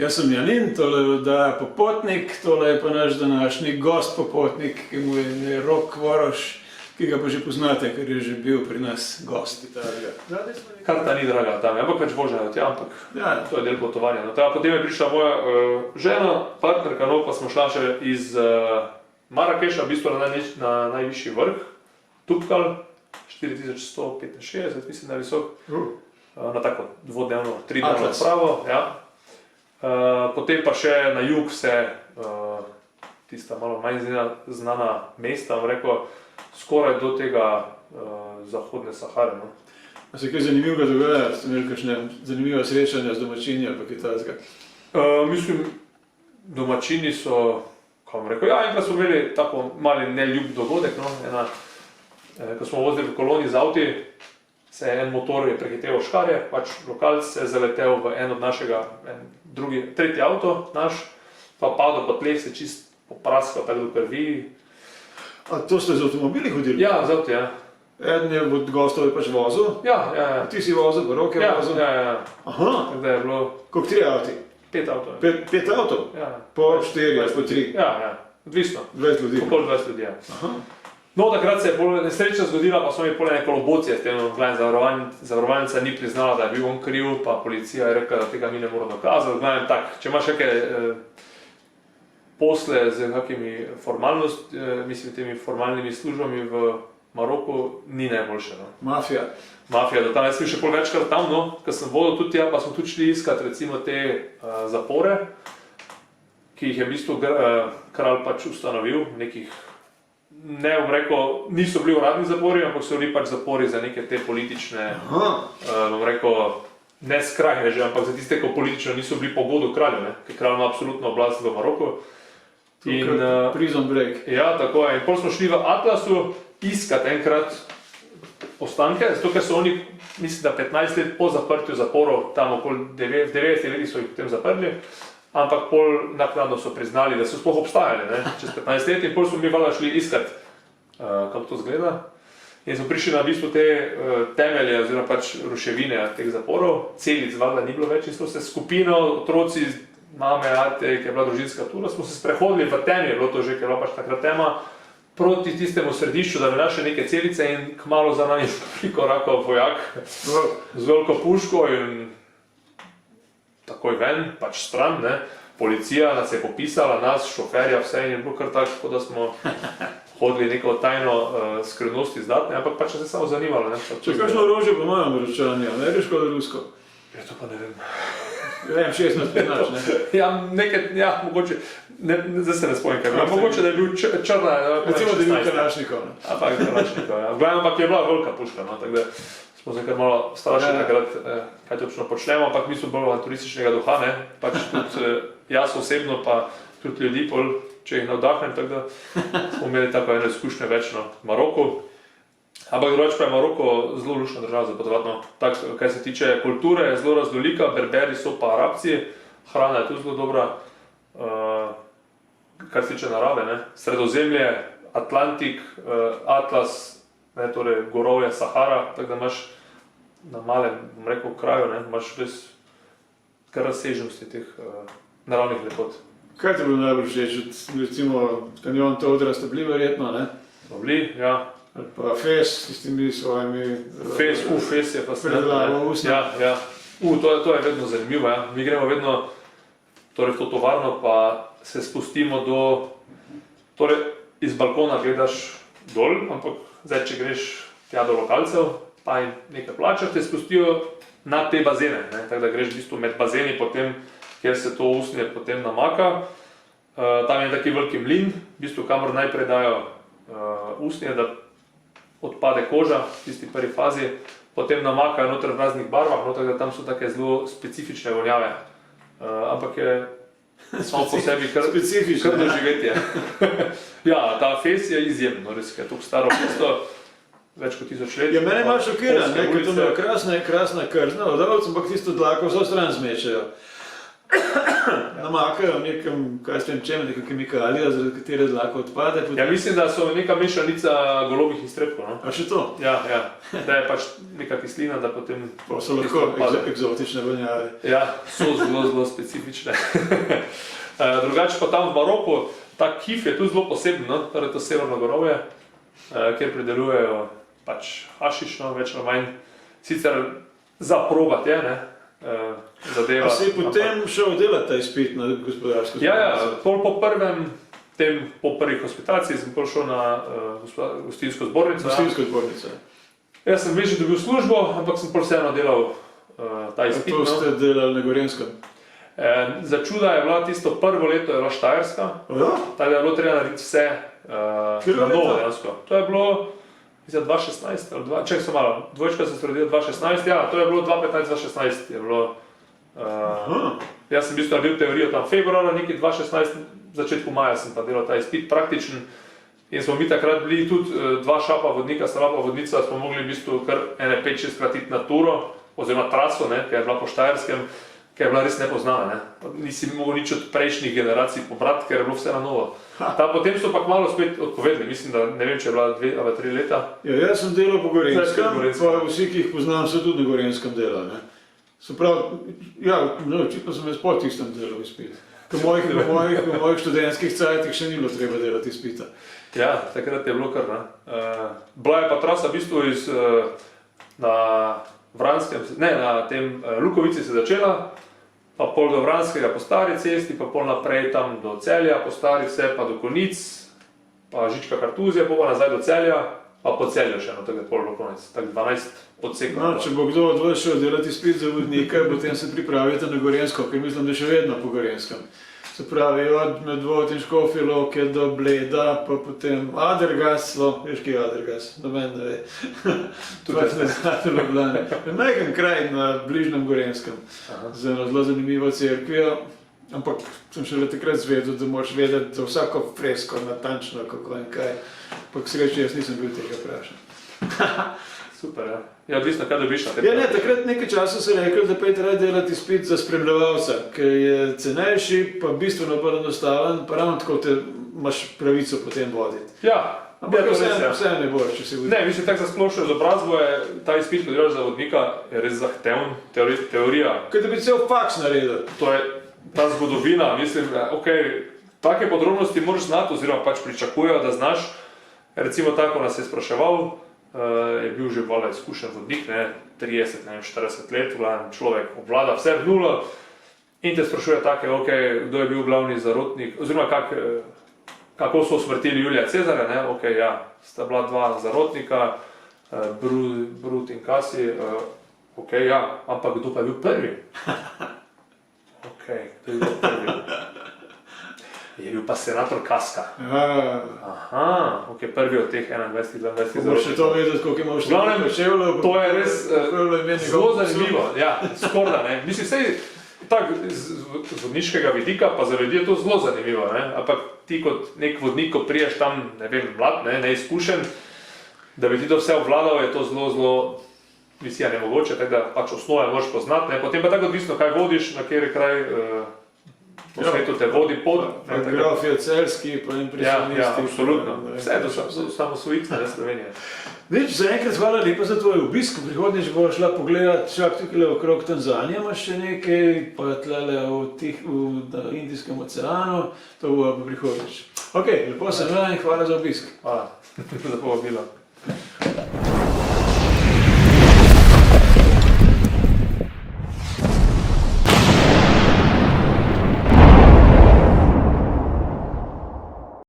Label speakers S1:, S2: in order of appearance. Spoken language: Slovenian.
S1: Jaz sem Janin, tole je oddaja Popotnik, tole je pa naš današnji gost Popotnik, ki mu je Rok Voroš, ki ga pa že poznate, ker je že bil pri nas gost Italija.
S2: Karta ni draga tam, ampak več vožnjajo tja, ampak
S1: Ja,
S2: to je del potovanja. No, potem je prišla moja žena, partnerka, no pa smo šla še iz Marakeša, v bistvu na najvišji vrh, Tupkal, 4165, mislim, da je visok, na tako dvodnevno, tridnevno odpravo. Ja. Potem pa še na jug vse tista malo manj znana mesta, bom rekel, skoraj do tega zahodne Sahare. No.
S1: A se kaj zanimivega dogaja? Ste imeli kakšne zanimive srečanja z domačini ali pa kaj takega?
S2: Mislim, domačini so, kako bom rekel, ja, enkrat smo imeli tako mali neljub dogodek, no, ko smo vozili v koloni z avti, se en motor je prehiteval škarje, pač lokalc se je zaletel v en od našega, tretji avto naš, pa padel po tleh, se čist popraskal tako do krvi.
S1: A to ste z avtomobili hodili?
S2: Ja, z avti, ja.
S1: Eden je od gostov je pač vozil?
S2: Ja.
S1: Ti si vozil, pa Rok je vozil?
S2: Ja.
S1: Aha,
S2: Tako da je bilo
S1: koliko 3 avti?
S2: 5 avtov.
S1: 5 avtov?
S2: Ja.
S1: Po 4 ali po 3?
S2: Ja, odvisno.
S1: 20 ljudi?
S2: Okoli 20 ljudi, ja.
S1: Aha.
S2: No, takrat se je bolj nesreča zgodila, pa smo imeli pole neko lobocije s tem, zavarovalnica ni priznala, da je bil on kriv, pa policija je rekla, da tega mi ne moramo dokazati. Tak, če imaš neke posle z kakimi temi formalnimi službami v Maroku, ni najboljše. No.
S1: Mafija.
S2: Mafija, da tam jaz sem še pol večkrat tam, no, ker sem vodil tudi tja, pa smo tudi šli iskat recimo te zapore, ki jih je v bistvu kralj pač ustanovil, nekih, ne bom rekel, niso bili uradni zapori, ampak so bili pač zapori za neke te politične, bom rekel, ne skrajneže, ampak za tiste, ko politično niso bili po godu kralju, ne, ker kralj ima absolutno oblast v Maroku.
S1: Prison break.
S2: Ja, tako je. In potem smo šli v Atlasu iskat enkrat ostanke, zato ker so oni, mislim, da 15 let po zaprtju zaporov, tam okoli 90 leti so jih potem zaprli, ampak pol naknadno so priznali, da so sploh obstajali, ne, čez 15 let, in pol smo mi valjda šli iskat, kako to zgleda. In smo prišli na bistvu te temelje oziroma pač ruševine teh zaporov, celic valjda ni bilo več, in so se skupino, otroci, mame, ate, ki je bila družinska tura, smo se sprehodili v temi, je bilo to že, ker je bila pač takrat tema, proti tistemu središču, da bi našli neke celice, in kmalu za nami prikorakal vojak z veliko puško in takoj ven, pač stran, ne. Policija nas je popisala, nas, šoferja, vse, in je bilo kar tako, da smo hodili neko tajno skrivnost izdatne, ampak pač se je samo zanimalo. Ne.
S1: Če kakšno orožje pa imajo Maročani, ameriško ali rusko?
S2: Ja, to pa ne vem.
S1: Ne vem, 16-15, ne?
S2: Ja, mogoče, zdaj se ne spomnim, kaj je bilo, mogoče da je bil črna,
S1: recimo, da je bil Kalašnikov, ne?
S2: Ampak Kalašnikov, ja. Ampak je bila velika puška, no, tako da smo se kar malo strašili takrat, kaj točno počnemo, ampak mi smo bolj avanturističnega duha, ne, pač tudi jaz osebno, pa tudi ljudi, če jih navdahnem, tako da smo imeli tako eno izkušnje večno v Maroku. Ampak drugače pa je Maroko zelo luštna država za potovati, no. Tako, kaj se tiče kulture, je zelo raznolika, Berberi so pa Arabci, hrana je tudi zelo dobra, kar se tiče narave, ne. Sredozemlje, Atlantik, Atlas, ne, torej gorovje Sahara, tako da imaš na malem, bom rekel, kraju, ne, imaš res kar razsežnosti teh naravnih lepot.
S1: Kaj ti je bilo najbolj všeč? Recimo, kanjon Todra ste bili verjetno, ne?
S2: Smo bili, ja.
S1: Ali pa Fes, s tistimi svojimi...
S2: Fes je pa
S1: predlavo usna.
S2: Ja. To je vedno zanimivo, ja. Mi gremo vedno torej v to tovarno, pa se spustimo torej iz balkona gledaš dol, ampak zdaj, če greš tja do lokalcev, pa jim nekaj plačaš, te spustijo na te bazene, ne. Tako da greš v bistvu med bazeni, potem, kjer se to usnje potem namaka. Tam je taki veliki mlin, v bistvu kamor najprej dajo usnje, da odpade koža v tisti prvi fazi, potem namakajo noter v raznih barvah, tako da tam so take zelo specifične vonjave. Ampak je samo po sebi kar doživetje. Ja, ta Fes je izjemno, res je tako staro mesto, več kot 1000 let.
S1: Ja, mene malo šokira, ker to imajo krasna krzna, odavljamo, ampak tisto dlako vso stran zmečejo. namakajo nekem, kaj s tem čem, neka kemikalija, zaradi katere dlaka odpade.
S2: Ja, mislim, da so neka mešanica golobih iztrebkov. No?
S1: A še to?
S2: Ja, da je pač neka kislina, da potem...
S1: Pa so lahko eksotične vonjave.
S2: Ja, so zelo specifične. Drugače pa tam v Maroku, ta kif je tu zelo poseben, no? Torej to severno gorovje, kjer pridelujejo pač hašiš, no? Več ali manj. Sicer za probat je, ne? Zadeva.
S1: A si potem šel delati ta izpit na gospodarsko
S2: spolnico? Ja, po prvi hospitaciji sem šel na gostinsko zbornico.
S1: Gostinsko zbornico.
S2: Jaz sem že dobil službo, ampak sem vseeno delal ta izpit.
S1: To ste delali na Gorenskem?
S2: Za čuda je bila tisto prvo leto je bila Štajerska. Tako da je bilo treba narediti vse na novo dejansko. To je bilo 2016 ali čekaj se malo, dvojčka sem se rodil 2016, ja, to je bilo 2015-2016 je bilo. Jaz sem v bistvu naredil teorijo tam februarja, nekaj 2016, začetku maja sem pa delal ta izpit praktičen in smo mi takrat bili tudi dva šapa vodnika, slaba vodnica, smo mogli v bistvu kar 5-6 krat iti na turo, oziroma traso, ne, ki je bila po Štajerskem, ki je bila res nepoznana. Ne. Nisi mogel nič od prejšnjih generacij pobrati, ker je bilo vse na novo. Potem so pa malo spet odpovedali, mislim, da ne vem, če je bila 2 ali 3 leta.
S1: Ja, jaz sem delal po Gorenskem, pa vsi, ki jih poznam, so tudi na Gorenskem delali. Se pravi, ja, očitno sem jaz po tistem delal izpit. V mojih študentskih cajtih še ni bilo treba delati izpita.
S2: Ja, takrat je bilo kar, ne. Bila je pa trasa v bistvu na Vranskem, ne, na tem Lukovici se začela, pa pol do Vranskega po stari cesti, pa pol naprej tam do Celja po stari vse, pa do Konic, pa Žička Kartuzija, pa nazaj do Celja, pa po Celju še, no tako je pol do konec, tako 12 odsekov.
S1: No, če bo kdo od vas šel delati izpit za vodnika, potem se pripravite na Gorensko, ker mislim, da še vedno po Gorenskem. Se pravi, od Medvod in Škofje Loke do Bleda, pa potem Adergaslo, veš kaj je Adergas, noben ne ve. Tudi ne znate Ljubljane. Majhen kraj na bližnjem Gorenskem, z eno zelo zanimivo cerkvijo, ampak sem šele takrat zvedel, da moraš vedeti za vsako fresko natančno, kako in kaj. Pa k sreči, jaz nisem bil tega vprašan.
S2: Super, ja. Ja, odvisno, kaj dobiš na tem.
S1: Ja, ne, takrat nekaj časa so rekli, da pejte raje delati izpit za spremljevalca, ker je cenejši, pa bistveno bolj enostaven, pa ravno tako te imaš pravico potem voditi.
S2: Ja,
S1: ampak vse ne boš, če si vodi.
S2: Ne, mislim, tako za splošno izobrazbo je ta izpit, ko delaš za vodnika, je res zahteven, teorija.
S1: Kaj da bi cel faks naredil.
S2: To je ta zgodovina, mislim, take podrobnosti moraš znati, oziroma pač pričakujejo, da znaš. Recimo tako nas je spraševal, je bil že bolj izkušen vodnik, 30, 40 let, človek obvlada vse v nulo in te sprašuje take, kdo je bil glavni zarotnik, oziroma kako so usmrtili Julija Cezarja, ja, sta bila dva zarotnika, Brut in Kasi, ja, ampak kdo pa je bil prvi? Kdo je bil prvi? Je bil pa senator Kaska. Aha, prvi od teh 21-22 zarotnikov.
S1: Moraš še to vedeti, koliko imaš
S2: število čevljev. To je res zelo zanimivo, ja, skorda, ne. Mislim, vsej tako z vodniškega vidika, pa za ljudi je to zelo zanimivo, ne. Ampak ti kot nek vodnik, ko priješ tam, ne vem, mlad, neizkušen, da bi ti to vse obvladal, je to zelo, misija nemogoče, tako da pač osnove moraš poznati, ne. Potem pa tako odvisno, kaj vodiš, na kateri kraj po svetu te vodi pod.
S1: Fotografijo Celjski, pa impresionisti.
S2: Ja, absolutno. Vse do samosvojitve Slovenije.
S1: Nič, zaenkrat hvala lepa za tvoj obisk. V prihodnje, če boš šla pogledat, čak tukaj okrog Tanzanije imaš še nekaj, pa tlele v Indijskem oceanu, to bo pa prihodnjič. Ok, lepo sem in hvala za obisk.
S2: Hvala za povabilo.